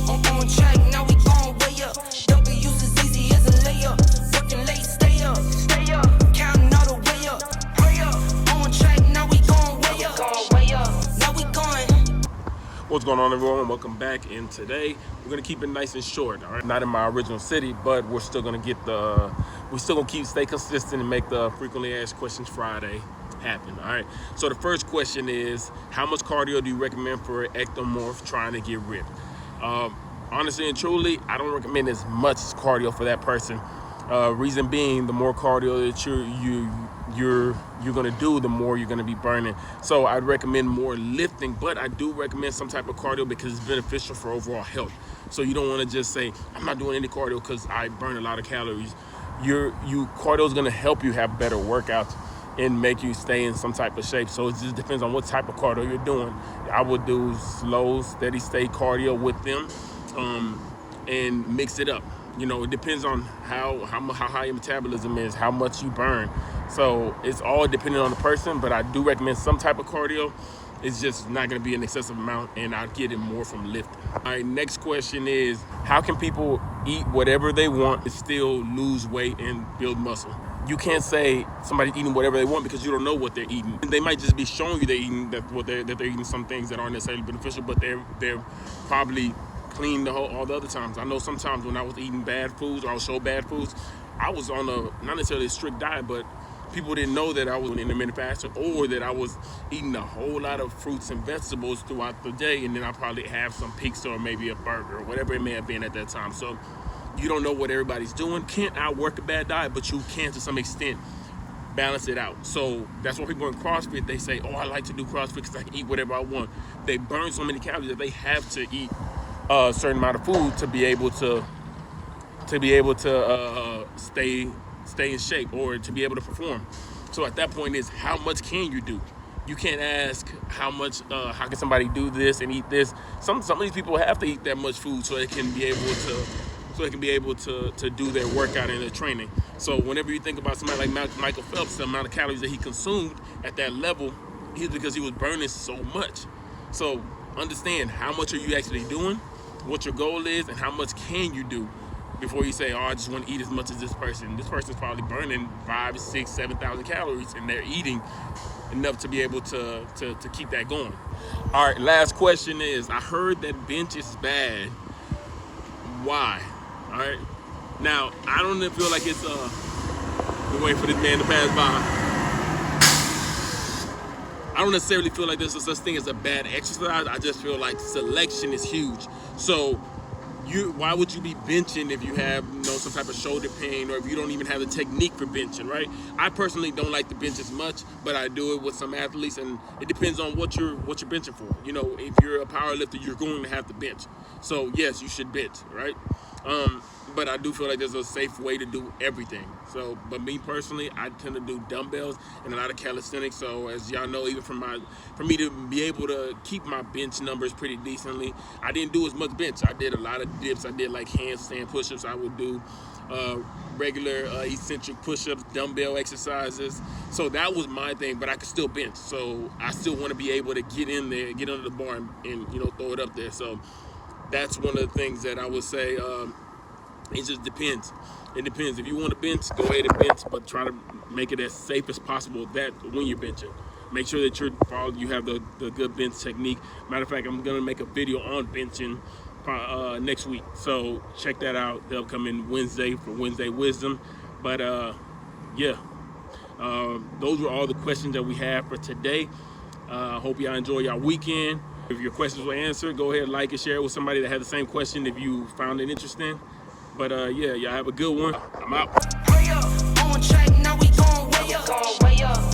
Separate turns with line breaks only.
On track, now we going way up. W's as easy as a layup. Working late, stay up. Counting all the way up. Hurry up. On track, now we going way up. Now we going.
What's going on, everyone? Welcome back. And today we're gonna keep it nice and short. All right, not in my original city, but we're still gonna stay consistent and make the frequently asked questions Friday happen. All right. So the first question is, how much cardio do you recommend for an ectomorph trying to get ripped? Honestly and truly, I don't recommend as much cardio for that person. Reason being, the more cardio that you're gonna do, the more you're gonna be burning. So I'd recommend more lifting, but I do recommend some type of cardio because it's beneficial for overall health. So you don't want to just say, I'm not doing any cardio because I burn a lot of calories. Cardio is gonna help you have better workouts and make you stay in some type of shape. So it just depends on what type of cardio you're doing. I would do slow, steady state cardio with them, and mix it up. You know, it depends on how high your metabolism is, how much you burn. So it's all dependent on the person, but I do recommend some type of cardio. It's just not gonna be an excessive amount, and I'll get it more from lifting. All right, next question is, how can people eat whatever they want and still lose weight and build muscle? You can't say somebody's eating whatever they want because you don't know what they're eating. They might just be showing you they're eating that they're eating some things that aren't necessarily beneficial, but they're probably clean all the other times. I know sometimes when I was eating bad foods or I was show bad foods, I was on not necessarily a strict diet, but people didn't know that I was an intermittent faster or that I was eating a whole lot of fruits and vegetables throughout the day, and then I probably have some pizza or maybe a burger or whatever it may have been at that time. So you don't know what everybody's doing. Can't outwork a bad diet, but you can to some extent balance it out. So that's why people in CrossFit, they say, oh, I like to do CrossFit because I can eat whatever I want. They burn so many calories that they have to eat a certain amount of food to be able to stay in shape or to be able to perform. So at that point is, how much can you do? You can't ask how can somebody do this and eat this. Some of these people have to eat that much food so they can be able to do their workout and their training. So whenever you think about somebody like Michael Phelps, the amount of calories that he consumed at that level is because he was burning so much. So understand, how much are you actually doing, what your goal is, and how much can you do before you say, oh, I just want to eat as much as this person. This person's probably burning 5,000, 6,000, 7,000 calories, and they're eating enough to be able to keep that going. All right, last question is, I heard that bench is bad. Why? All right. Now, I don't feel like it's we're waiting for this man to pass by. I don't necessarily feel like there's a such thing as a bad exercise. I just feel like selection is huge. So why would you be benching if you have some type of shoulder pain, or if you don't even have the technique for benching, right? I personally don't like to bench as much, but I do it with some athletes, and it depends on what you're benching for. You know, if you're a power lifter, you're going to have to bench. So yes, you should bench, right? But I do feel like there's a safe way to do everything. So, but me personally, I tend to do dumbbells and a lot of calisthenics. So as y'all know, even for me to be able to keep my bench numbers pretty decently, I didn't do as much bench. I did a lot of dips. I did like handstand push-ups. I would do regular eccentric push-ups, dumbbell exercises. So that was my thing, but I could still bench. So I still want to be able to get in there, get under the bar, and throw it up there. So that's one of the things that I would say. It just depends. It depends. If you want to bench, go ahead and bench, but try to make it as safe as possible that when you're benching. Make sure that you have the good bench technique. Matter of fact, I'm going to make a video on benching next week. So check that out. The upcoming Wednesday for Wednesday Wisdom. But yeah, those were all the questions that we have for today. Hope y'all enjoy y'all weekend. If your questions were answered, go ahead, like and share it with somebody that had the same question if you found it interesting. But yeah, y'all have a good one. I'm out.
Hurry up, on track, now we going way up.